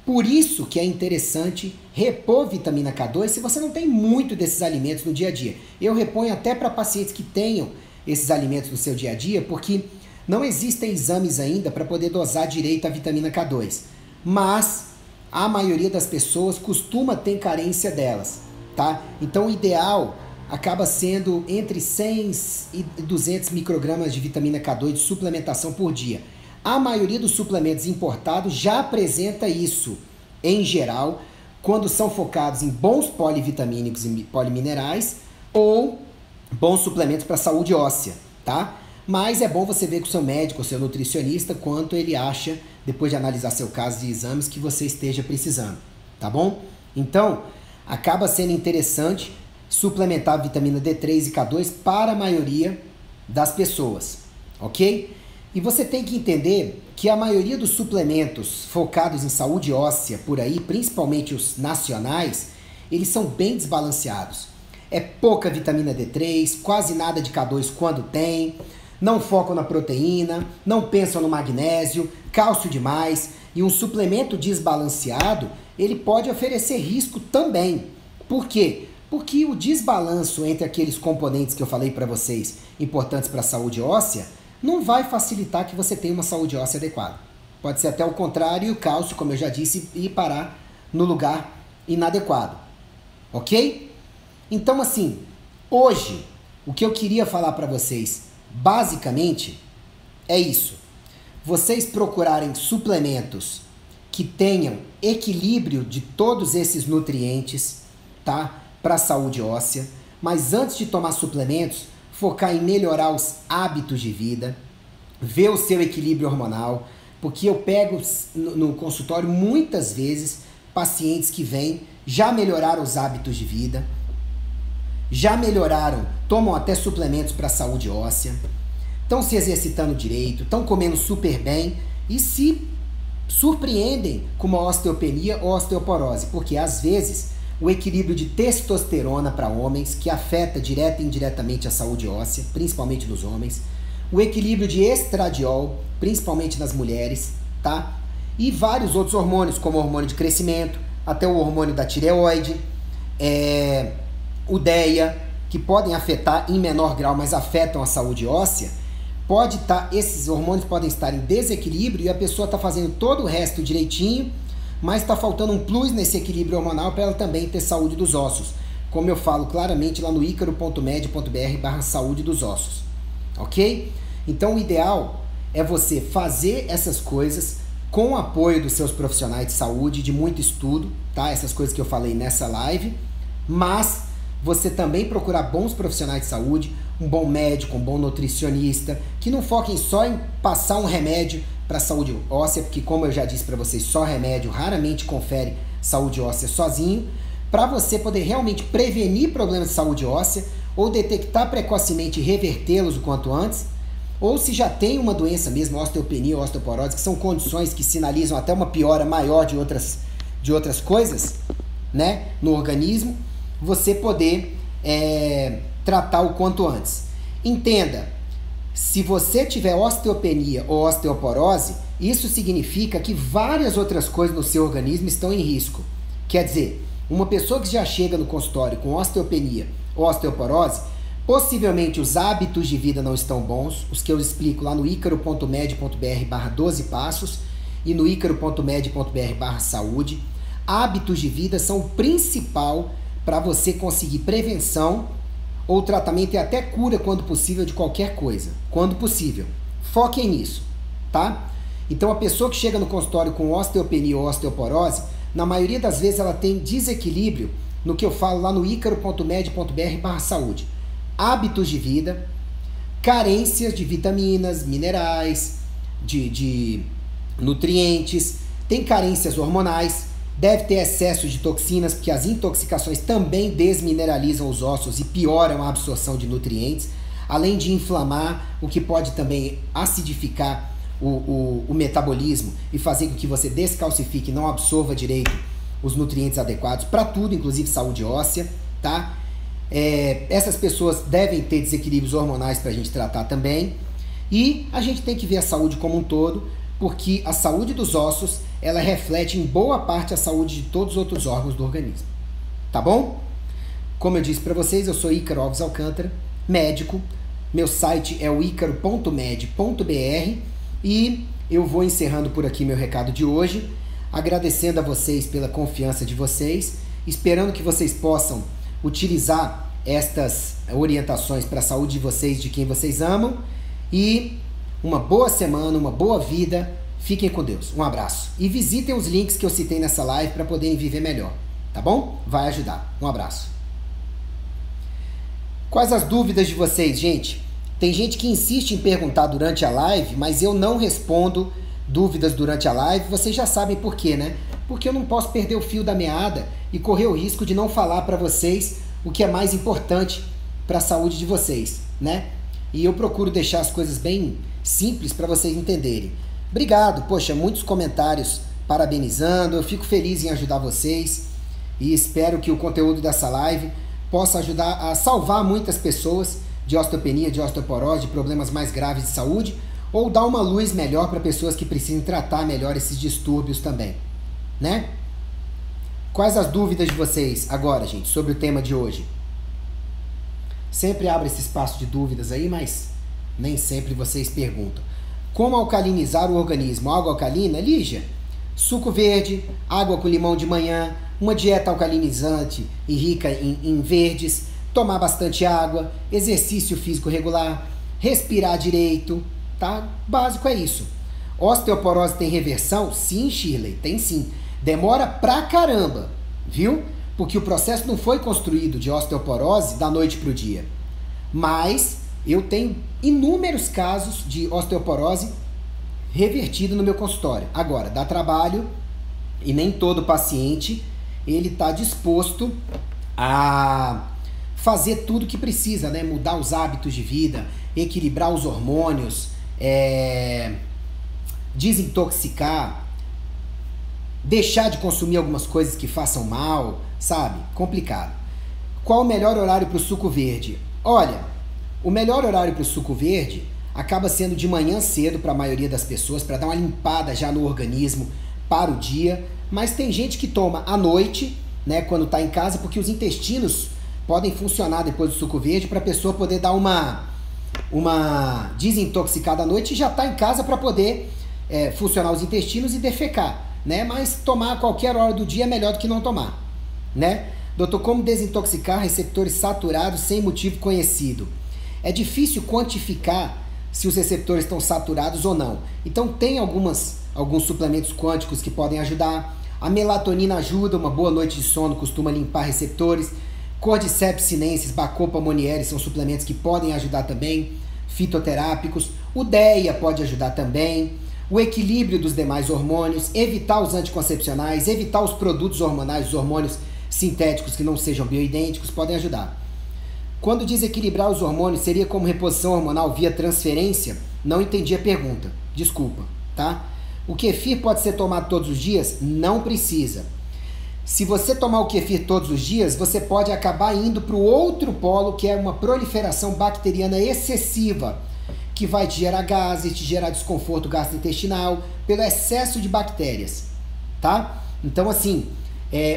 Por isso que é interessante repor vitamina K2 se você não tem muito desses alimentos no dia a dia. Eu reponho até para pacientes que tenham esses alimentos no seu dia a dia, porque não existem exames ainda para poder dosar direito a vitamina K2. Mas a maioria das pessoas costuma ter carência delas, tá? Então o ideal, acaba sendo entre 100 e 200 microgramas de vitamina K2 de suplementação por dia. A maioria dos suplementos importados já apresenta isso, em geral, quando são focados em bons polivitamínicos e poliminerais ou bons suplementos para a saúde óssea, tá? Mas é bom você ver com o seu médico, o seu nutricionista, quanto ele acha, depois de analisar seu caso de exames, que você esteja precisando, tá bom? Então, acaba sendo interessante suplementar a vitamina D3 e K2 para a maioria das pessoas, ok? E você tem que entender que a maioria dos suplementos focados em saúde óssea por aí, principalmente os nacionais, eles são bem desbalanceados. É pouca vitamina D3, quase nada de K2 quando tem, não focam na proteína, não pensam no magnésio, cálcio demais, e um suplemento desbalanceado, ele pode oferecer risco também. Por quê? Porque o desbalanço entre aqueles componentes que eu falei para vocês, importantes para a saúde óssea, não vai facilitar que você tenha uma saúde óssea adequada. Pode ser até o contrário, e o cálcio, como eu já disse, ir parar no lugar inadequado. Ok? Então, assim, hoje, o que eu queria falar para vocês, basicamente, é isso. Vocês procurarem suplementos que tenham equilíbrio de todos esses nutrientes, tá? Para a saúde óssea, mas antes de tomar suplementos, focar em melhorar os hábitos de vida, ver o seu equilíbrio hormonal, porque eu pego no consultório muitas vezes pacientes que vêm, já melhoraram os hábitos de vida, já melhoraram, tomam até suplementos para a saúde óssea, estão se exercitando direito, estão comendo super bem e se surpreendem com uma osteopenia ou osteoporose, porque às vezes o equilíbrio de testosterona para homens, que afeta direta e indiretamente a saúde óssea, principalmente nos homens, o equilíbrio de estradiol, principalmente nas mulheres, tá? E vários outros hormônios, como o hormônio de crescimento, até o hormônio da tireoide, o DEA, que podem afetar em menor grau, mas afetam a saúde óssea, esses hormônios podem estar em desequilíbrio e a pessoa está fazendo todo o resto direitinho, mas está faltando um plus nesse equilíbrio hormonal para ela também ter saúde dos ossos, como eu falo claramente lá no icaro.med.br/saúde dos ossos, ok? Então o ideal é você fazer essas coisas com o apoio dos seus profissionais de saúde, de muito estudo, tá? Essas coisas que eu falei nessa live, mas você também procurar bons profissionais de saúde, um bom médico, um bom nutricionista, que não foquem só em passar um remédio para a saúde óssea, porque como eu já disse para vocês, só remédio raramente confere saúde óssea sozinho, para você poder realmente prevenir problemas de saúde óssea ou detectar precocemente e revertê-los o quanto antes, ou se já tem uma doença mesmo, osteopenia ou osteoporose, que são condições que sinalizam até uma piora maior de outras coisas, né, no organismo, você poder tratar o quanto antes. Entenda, se você tiver osteopenia ou osteoporose, isso significa que várias outras coisas no seu organismo estão em risco. Quer dizer, uma pessoa que já chega no consultório com osteopenia ou osteoporose, possivelmente os hábitos de vida não estão bons, os que eu explico lá no icaro.med.br/12 passos e no icaro.med.br/saúde. Hábitos de vida são o principal para você conseguir prevenção ou tratamento e até cura, quando possível, de qualquer coisa. Quando possível. Foquem nisso, tá? Então, a pessoa que chega no consultório com osteopenia ou osteoporose, na maioria das vezes ela tem desequilíbrio no que eu falo lá no icaro.med.br/saúde. Hábitos de vida, carências de vitaminas, minerais, de nutrientes, tem carências hormonais, deve ter excesso de toxinas, porque as intoxicações também desmineralizam os ossos e pioram a absorção de nutrientes, além de inflamar, o que pode também acidificar o metabolismo e fazer com que você descalcifique e não absorva direito os nutrientes adequados para tudo, inclusive saúde óssea, tá? Essas pessoas devem ter desequilíbrios hormonais para a gente tratar também, e a gente tem que ver a saúde como um todo, porque a saúde dos ossos, ela reflete em boa parte a saúde de todos os outros órgãos do organismo. Tá bom? Como eu disse para vocês, eu sou Ícaro Alves Alcântara, médico. Meu site é o icaro.med.br e eu vou encerrando por aqui meu recado de hoje, agradecendo a vocês pela confiança de vocês, esperando que vocês possam utilizar estas orientações para a saúde de vocês, de quem vocês amam. E uma boa semana, uma boa vida. Fiquem com Deus. Um abraço. E visitem os links que eu citei nessa live para poderem viver melhor. Tá bom? Vai ajudar. Um abraço. Quais as dúvidas de vocês, gente? Tem gente que insiste em perguntar durante a live, mas eu não respondo dúvidas durante a live. Vocês já sabem por quê, né? Porque eu não posso perder o fio da meada e correr o risco de não falar para vocês o que é mais importante para a saúde de vocês, né? E eu procuro deixar as coisas bem simples para vocês entenderem. Obrigado, poxa, muitos comentários parabenizando, eu fico feliz em ajudar vocês e espero que o conteúdo dessa live possa ajudar a salvar muitas pessoas de osteopenia, de osteoporose, de problemas mais graves de saúde, ou dar uma luz melhor para pessoas que precisam tratar melhor esses distúrbios também, né? Quais as dúvidas de vocês agora, gente, sobre o tema de hoje? Sempre abro esse espaço de dúvidas aí, mas nem sempre vocês perguntam. Como alcalinizar o organismo? Água alcalina? Lígia, suco verde, água com limão de manhã, uma dieta alcalinizante e rica em verdes, tomar bastante água, exercício físico regular, respirar direito, tá? Básico é isso. Osteoporose tem reversão? Sim, Shirley, tem sim. Demora pra caramba, viu? Porque o processo não foi construído de osteoporose da noite pro dia. Mas eu tenho inúmeros casos de osteoporose revertido no meu consultório. Agora, dá trabalho e nem todo paciente ele está disposto a fazer tudo que precisa, né? Mudar os hábitos de vida, equilibrar os hormônios, desintoxicar, deixar de consumir algumas coisas que façam mal, sabe? Complicado. Qual o melhor horário para o suco verde? Olha, o melhor horário para o suco verde acaba sendo de manhã cedo para a maioria das pessoas, para dar uma limpada já no organismo para o dia, mas tem gente que toma à noite, né, quando está em casa, porque os intestinos podem funcionar depois do suco verde para a pessoa poder dar uma desintoxicada à noite e já está em casa para poder funcionar os intestinos e defecar, né? Mas tomar a qualquer hora do dia é melhor do que não tomar, né? Doutor, como desintoxicar receptores saturados sem motivo conhecido? É difícil quantificar se os receptores estão saturados ou não. Então tem alguns suplementos quânticos que podem ajudar. A melatonina ajuda, uma boa noite de sono costuma limpar receptores. Cordyceps sinensis, Bacopa monieri são suplementos que podem ajudar também, fitoterápicos. O DEA pode ajudar também. O equilíbrio dos demais hormônios, evitar os anticoncepcionais, evitar os produtos hormonais, os hormônios sintéticos que não sejam bioidênticos, podem ajudar. Quando diz equilibrar os hormônios, seria como reposição hormonal via transferência? Não entendi a pergunta, desculpa, tá? O kefir pode ser tomado todos os dias? Não precisa. Se você tomar o kefir todos os dias, você pode acabar indo para o outro polo, que é uma proliferação bacteriana excessiva, que vai te gerar gases, te gerar desconforto gastrointestinal, pelo excesso de bactérias, tá? Então, assim,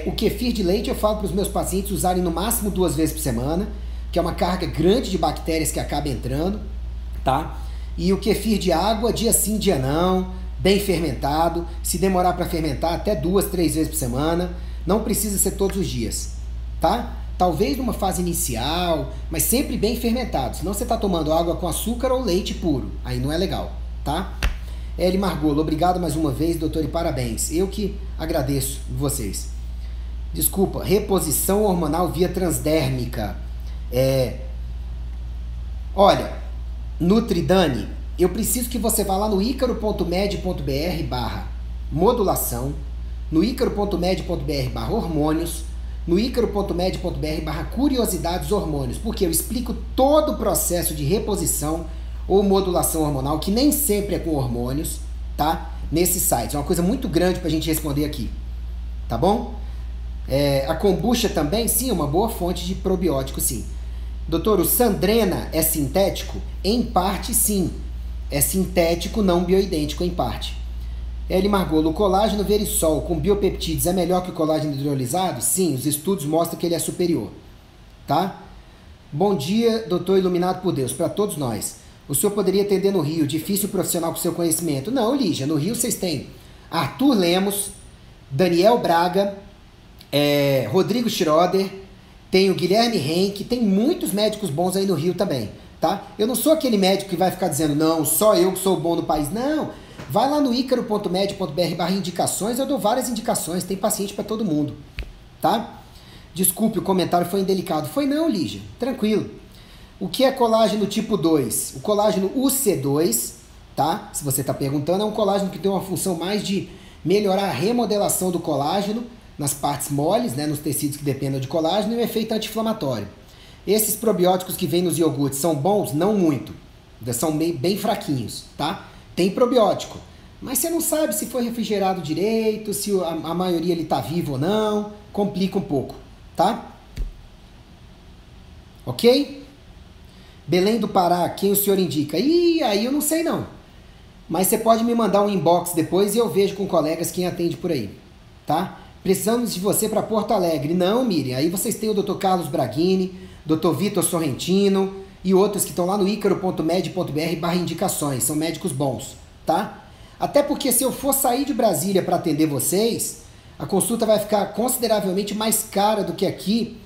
o kefir de leite eu falo para os meus pacientes usarem no máximo 2 vezes por semana, que é uma carga grande de bactérias que acaba entrando, tá? E o kefir de água, dia sim, dia não, bem fermentado. Se demorar para fermentar, até 2, 3 vezes por semana. Não precisa ser todos os dias, tá? Talvez numa fase inicial, mas sempre bem fermentado. Senão você está tomando água com açúcar ou leite puro. Aí não é legal, tá? Eli Margolo, obrigado mais uma vez, doutor, e parabéns. Eu que agradeço vocês. Desculpa, reposição hormonal via transdérmica. Olha, Nutridani, eu preciso que você vá lá no icaro.med.br/modulação, no icaro.med.br/hormônios, no icaro.med.br/curiosidades hormônios, porque eu explico todo o processo de reposição ou modulação hormonal, que nem sempre é com hormônios, tá? Nesse site. É uma coisa muito grande pra gente responder aqui, tá bom? A kombucha também, sim, é uma boa fonte de probiótico, sim. Doutor, o Sandrena é sintético? Em parte, sim. É sintético, não bioidêntico, em parte. Eli Margolo, o colágeno verisol com biopeptídeos é melhor que o colágeno hidrolisado? Sim, os estudos mostram que ele é superior, tá? Bom dia, doutor iluminado por Deus, para todos nós. O senhor poderia atender no Rio, difícil profissional com seu conhecimento? Não, Lígia, no Rio vocês têm Arthur Lemos, Daniel Braga, Rodrigo Schroeder, Tem o Guilherme Henke, tem muitos médicos bons aí no Rio também, tá? Eu não sou aquele médico que vai ficar dizendo, não, só eu que sou bom no país. Não, vai lá no icaro.med.br/indicações, eu dou várias indicações, tem paciente para todo mundo, tá? Desculpe, o comentário foi indelicado. Foi não, Lígia, tranquilo. O que é colágeno tipo 2? O colágeno UC2, tá? Se você está perguntando, é um colágeno que tem uma função mais de melhorar a remodelação do colágeno nas partes moles, né, nos tecidos que dependem de colágeno, e o efeito anti-inflamatório. Esses probióticos que vêm nos iogurtes são bons? Não muito. São bem fraquinhos, tá? Tem probiótico, mas você não sabe se foi refrigerado direito, se a maioria ele tá vivo ou não, complica um pouco, tá? Ok? Belém do Pará, quem o senhor indica? Ih, aí eu não sei não. Mas você pode me mandar um inbox depois e eu vejo com colegas quem atende por aí, tá? Precisamos de você para Porto Alegre. Não, Miriam, aí vocês têm o Dr. Carlos Braghini, Dr. Vitor Sorrentino e outros que estão lá no icaro.med.br/indicações. São médicos bons, tá? Até porque se eu for sair de Brasília para atender vocês, a consulta vai ficar consideravelmente mais cara do que aqui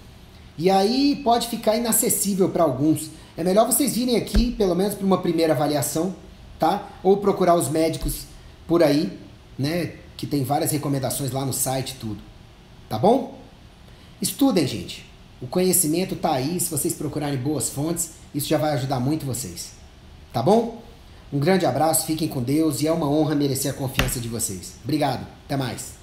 e aí pode ficar inacessível para alguns. É melhor vocês virem aqui, pelo menos para uma primeira avaliação, tá? Ou procurar os médicos por aí, né? Que tem várias recomendações lá no site, tudo. Tá bom? Estudem, gente. O conhecimento tá aí. Se vocês procurarem boas fontes, isso já vai ajudar muito vocês. Tá bom? Um grande abraço, fiquem com Deus e é uma honra merecer a confiança de vocês. Obrigado. Até mais.